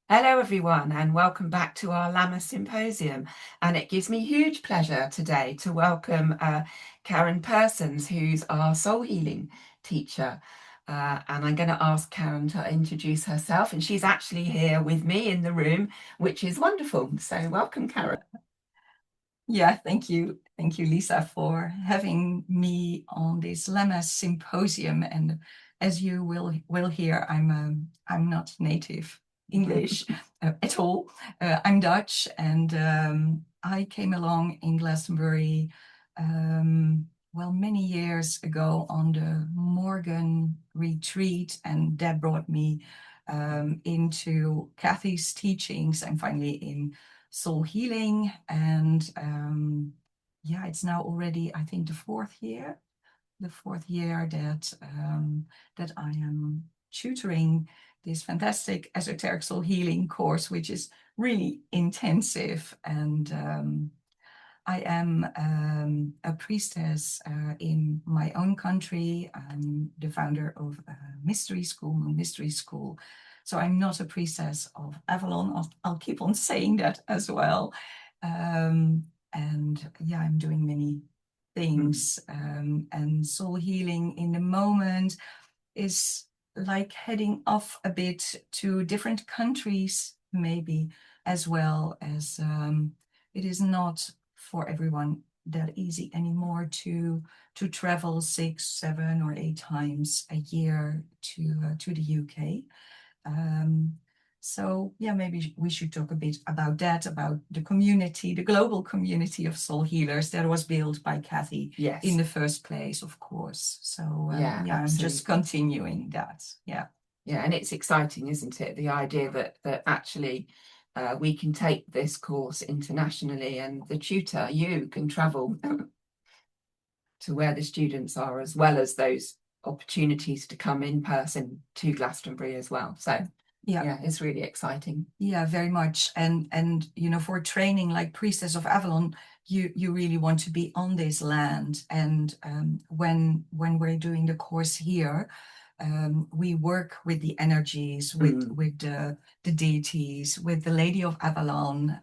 Hello, everyone, and welcome back to our Lammas Symposium. And it gives me huge pleasure today to welcome Karin Persons, who's our soul healing teacher. And I'm going to ask Karin to introduce herself, and she's actually here with me in the room, which is wonderful. So, welcome, Karin. Yeah, thank you. Thank you, Lisa, for having me on this Lammas Symposium. And as you will hear, I'm not native English at all. I'm Dutch, and I came along in Glastonbury, many years ago on the Morgan retreat, and that brought me into Kathy's teachings and finally in soul healing. And it's now already, I think, the fourth year that I am tutoring this fantastic esoteric soul healing course, which is really intensive. And I am a priestess in my own country. I'm the founder of a mystery school. So I'm not a priestess of Avalon. I'll keep on saying that as well. I'm doing many things. And soul healing in the moment is like heading off a bit to different countries, maybe, as well as it is not for everyone that easy anymore to travel 6, 7, or 8 times a year to the UK. Maybe we should talk a bit about that, about the community, the global community of soul healers that was built by Kathy in the first place, of course. So I'm just continuing that. Yeah. Yeah, and it's exciting, isn't it? The idea that actually we can take this course internationally, and the tutor, you can travel to where the students are, as well as those opportunities to come in person to Glastonbury as well. So yeah, it's really exciting. Yeah, very much. And for training like Priestess of Avalon, you really want to be on this land. And when we're doing the course here, we work with the energies, with the deities, with the Lady of Avalon,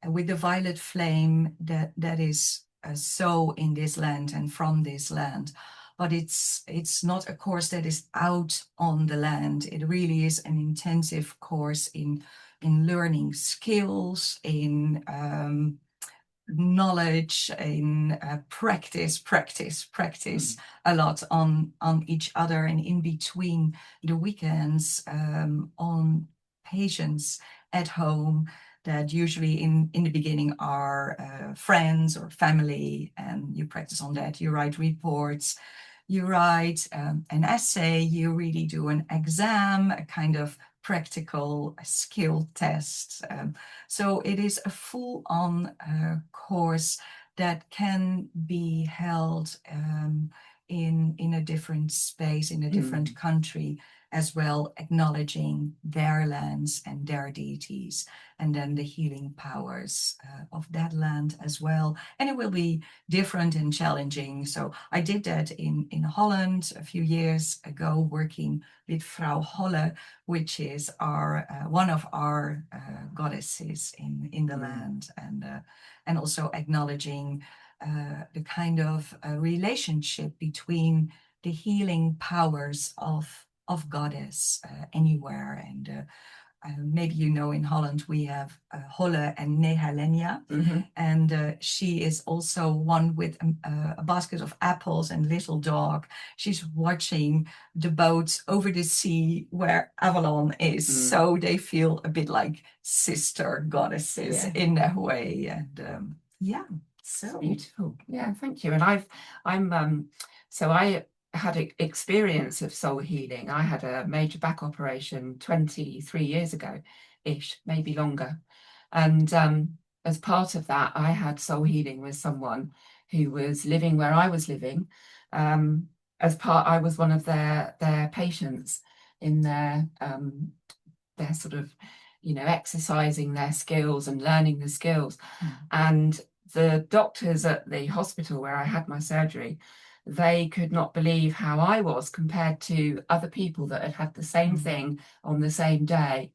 with the violet flame that is so in this land and from this land. But it's not a course that is out on the land. It really is an intensive course in learning skills, in knowledge, in practice a lot on each other, and in between the weekends on patients at home that usually in the beginning are friends or family, and you practice on that. You write reports, you write an essay, you really do an exam, a kind of practical skill test. So it is a full-on course that can be held in a different space, in a different country, as well, acknowledging their lands and their deities, and then the healing powers of that land as well. And it will be different and challenging. So I did that in Holland a few years ago, working with Frau Holle, which is our one of our goddesses in the land, and also acknowledging the kind of relationship between the healing powers of goddess anywhere. And maybe in Holland we have Holle and Nehalenia, and she is also one with a basket of apples and little dog. She's watching the boats over the sea where Avalon is, so they feel a bit like sister goddesses in that way. And so beautiful. Yeah, thank you. And I had experience of soul healing. I had a major back operation 23 years ago ish, maybe longer. And as part of that, I had soul healing with someone who was living where I was living. I was one of their patients in their sort of, exercising their skills and learning the skills. And the doctors at the hospital where I had my surgery, they could not believe how I was compared to other people that had had the same thing on the same day.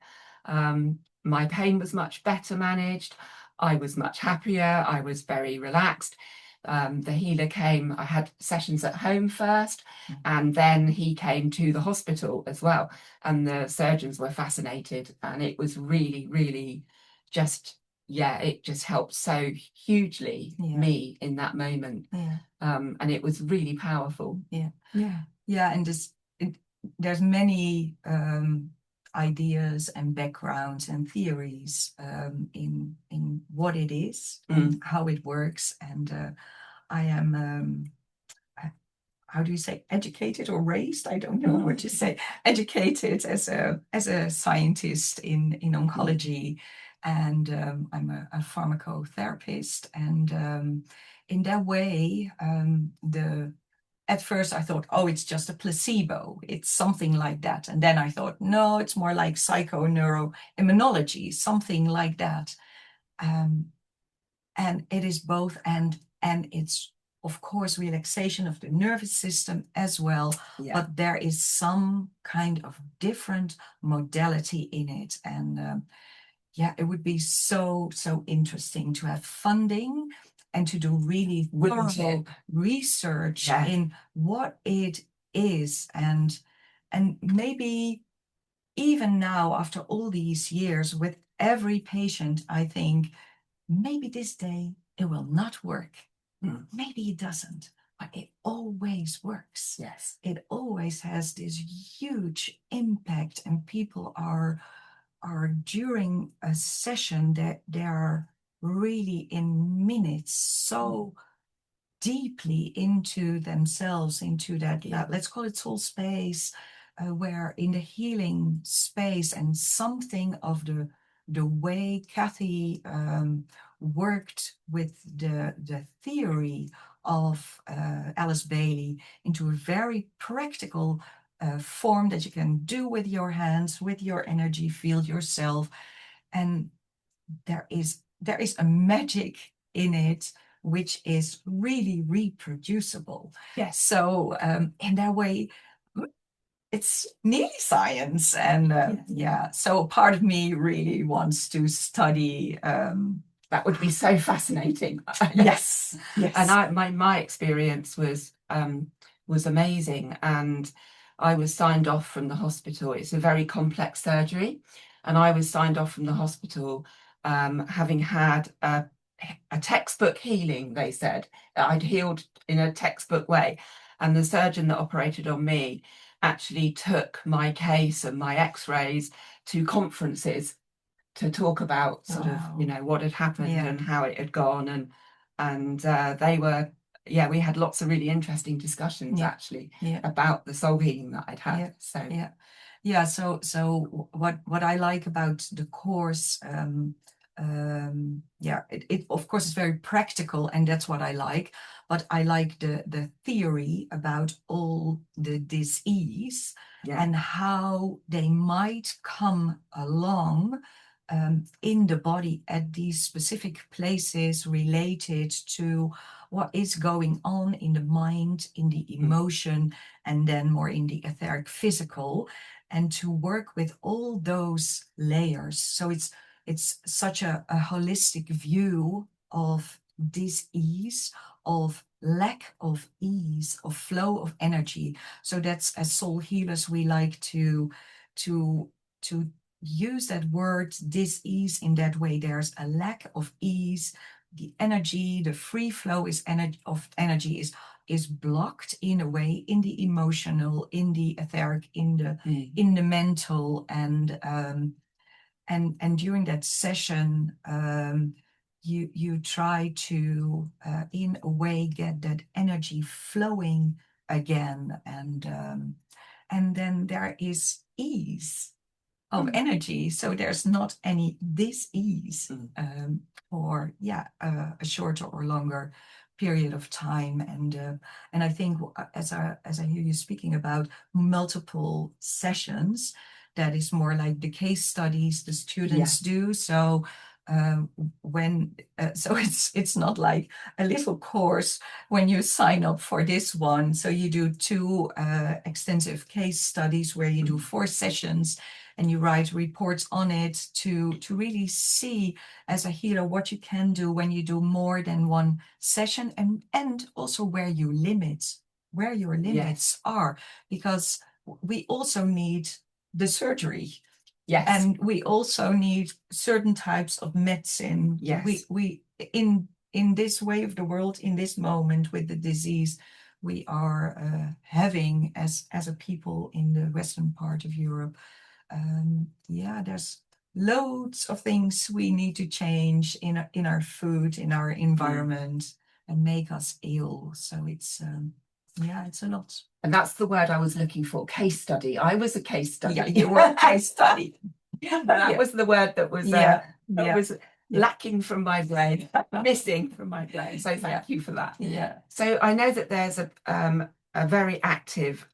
My pain was much better managed. I was much happier. I was very relaxed. The healer came, I had sessions at home first, and then he came to the hospital as well. And the surgeons were fascinated. And it was really, really just, yeah, it just helped so hugely me in that moment. And it was really powerful. And there's many ideas and backgrounds and theories in what it is and how it works. And I am how do you say, educated or raised? I don't know what you say. Educated as a scientist in oncology, and I'm a pharmacotherapist. And in that way, at first I thought, oh, it's just a placebo. It's something like that. And then I thought, no, it's more like psychoneuroimmunology, something like that. And it is both, and it's, of course, relaxation of the nervous system as well. But there is some kind of different modality in it. And it would be so interesting to have funding and to do really thorough research in what it is. And maybe even now, after all these years, with every patient, I think maybe this day it will not work. Maybe it doesn't, but it always works. Yes. It always has this huge impact, and people are during a session that they are really in minutes so deeply into themselves, into that let's call it soul space, where in the healing space, and something of the way Kathy worked with the theory of Alice Bailey into a very practical form that you can do with your hands, with your energy field yourself. And there is a magic in it which is really reproducible. Yes. So in that way, it's nearly science. And so part of me really wants to study. That would be so fascinating. Yes. And my experience was amazing. And I was signed off from the hospital. It's a very complex surgery, and I was signed off from the hospital having had a textbook healing. They said I'd healed in a textbook way, and the surgeon that operated on me actually took my case and my x-rays to conferences to talk about sort of, what had happened and how it had gone. And they were, we had lots of really interesting discussions actually about the soul healing that I'd had. So what I like about the course, it of course is very practical, and that's what I like. But I like the theory about all the disease and how they might come along in the body at these specific places related to what is going on in the mind, in the emotion, and then more in the etheric physical, and to work with all those layers. So it's such a holistic view of dis-ease, of lack of ease, of flow of energy. So that's, as soul healers, we like to use that word dis-ease in that way. There's a lack of ease. The energy, the free flow of energy is blocked in a way, in the emotional, in the etheric, in the mental. And during that session, you try to in a way get that energy flowing again, and then there is ease of energy. So there's not any dis-ease for a shorter or longer period of time. And I think as I hear you speaking about multiple sessions, that is more like the case studies the students do. So so it's not like a little course when you sign up for this one. So you do two extensive case studies where you do 4 sessions, and you write reports on it to really see as a healer what you can do when you do more than one session, and also where your limits are, because we also need the surgery. Yes. And we also need certain types of medicine. Yes. We in this way of the world, in this moment with the disease we are having as a people in the western part of Europe, there's loads of things we need to change in our food, in our environment, and make us ill. So it's it's a lot. And that's the word I was looking for, case study. I was a case study. Yeah, you were a case study. That was the word that was was lacking from my brain, missing from my brain. So thank you for that. Yeah. So I know that there's a very active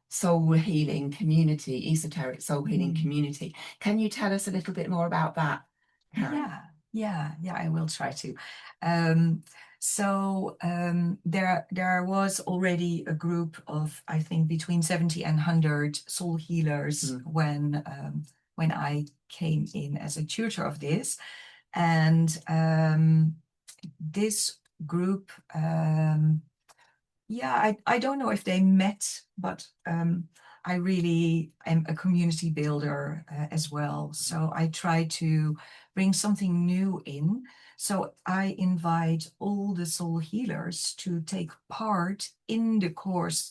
soul healing community, esoteric soul healing community. Can you tell us a little bit more about that, Karin? Yeah, I will try to. There was already a group of, I think, between 70 and 100 soul healers when I came in as a tutor of this. And this group, I don't know if they met, but I really am a community builder as well. So I try to bring something new in. So I invite all the soul healers to take part in the course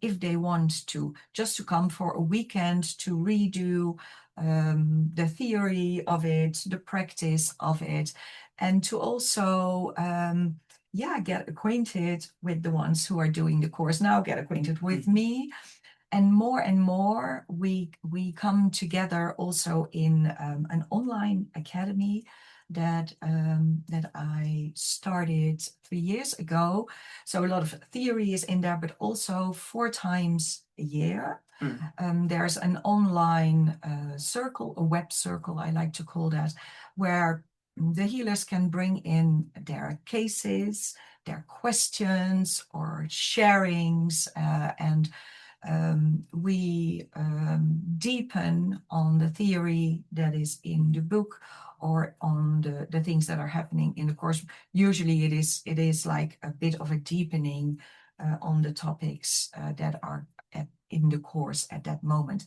if they want to, just to come for a weekend to redo the theory of it, the practice of it, and to also get acquainted with the ones who are doing the course now, get acquainted with me. And more we come together also in an online academy that I started 3 years ago. So a lot of theory is in there, but also 4 times a year. There's an online circle, a web circle, I like to call that, where the healers can bring in their cases, their questions or sharings, and we deepen on the theory that is in the book or on the things that are happening in the course. Usually it is like a bit of a deepening on the topics that are in the course at that moment.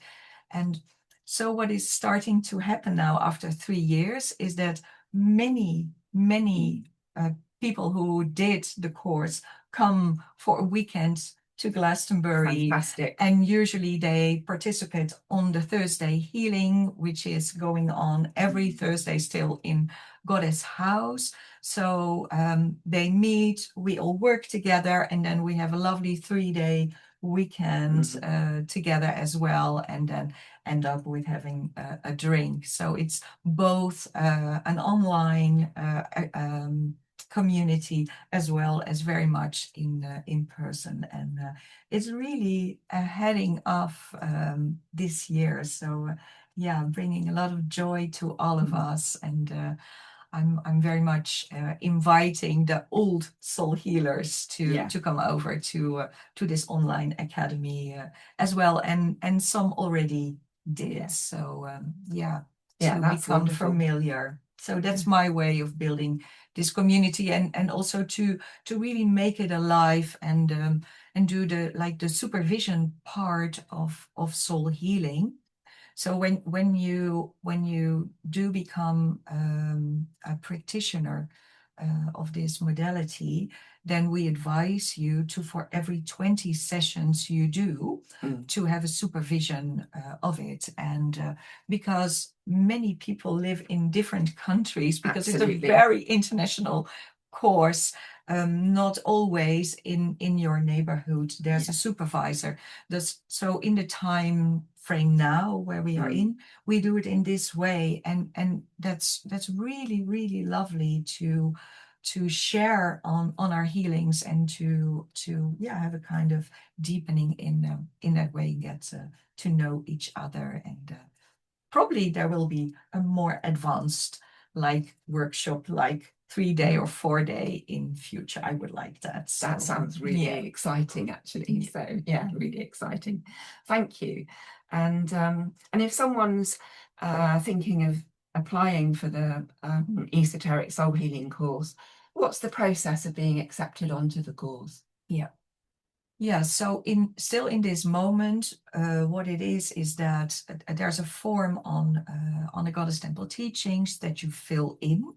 And so what is starting to happen now after 3 years is that many people who did the course come for a weekend to Glastonbury. Fantastic. And usually they participate on the Thursday healing, which is going on every Thursday still in Goddess House. So they meet, we all work together, and then we have a lovely 3-day weekend together as well, and then end up with having a drink. So it's both an online community as well as very much in person, and it's really heading off this year. So bringing a lot of joy to all of us, and I'm very much inviting the old soul healers to come over to this online academy as well, and some already did. So to become familiar. So that's my way of building this community, and also to really make it alive, and do the supervision part of soul healing. So when you do become a practitioner of this modality, then we advise you to, for every 20 sessions you do, to have a supervision of it. And because many people live in different countries, because it's a very international course, not always in your neighborhood there's a supervisor. So in the time frame now where we are in, we do it in this way, and that's really, really lovely to share on our healings, and to have a kind of deepening in that way, get to know each other. And probably there will be a more advanced workshop 3-day or 4-day in future. I would like that. So, that sounds really exciting, actually. So yeah, really exciting. Thank you. And if someone's thinking of applying for the esoteric soul healing course, what's the process of being accepted onto the course? Yeah, so still in this moment, what it is that there's a form on the Goddess Temple teachings that you fill in,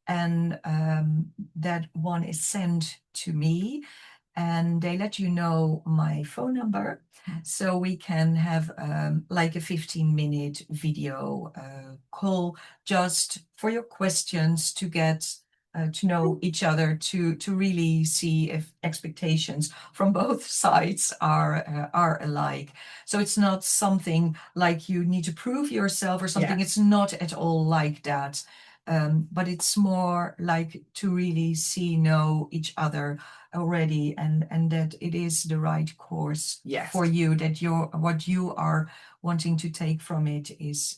and that one is sent to me, and they let you know my phone number, so we can have like a 15-minute video call just for your questions, to get to know each other, to really see if expectations from both sides are alike. So it's not something like you need to prove yourself or something. It's not at all like that. But it's more like to really know each other already, and that it is the right course for you, that what you are wanting to take from it is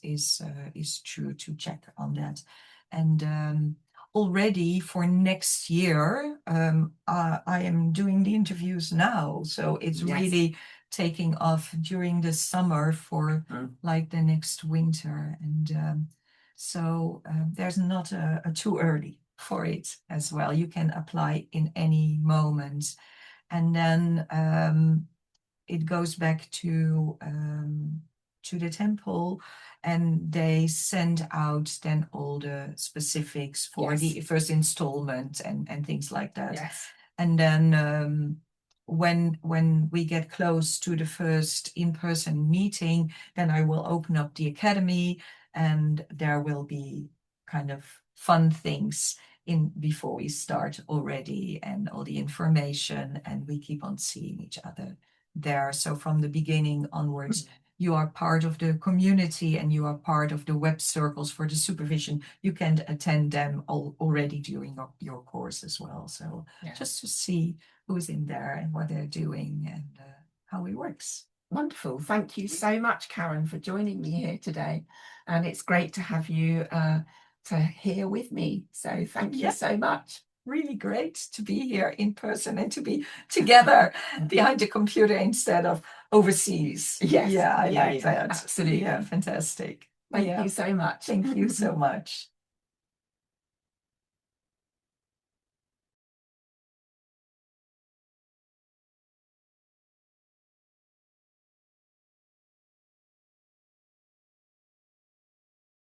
true, to check on that. And already for next year, I am doing the interviews now, so it's really taking off during the summer for like the next winter. And so there's not a too early for it as well. You can apply in any moment. And then it goes back to the temple, and they send out then all the specifics for the first installment and things like that. And then when we get close to the first in-person meeting, then I will open up the academy, and there will be kind of fun things in before we start already, and all the information, and we keep on seeing each other there. So from the beginning onwards, you are part of the community, and you are part of the web circles for the supervision. You can attend them already during your course as well. So just to see who's in there and what they're doing, and how it works. Wonderful. Thank you so much, Karin, for joining me here today. And it's great to have you here with me. So thank you so much. Really great to be here in person and to be together behind the computer instead of overseas. I like that. Absolutely. Fantastic. Thank you so much. Thank you so much.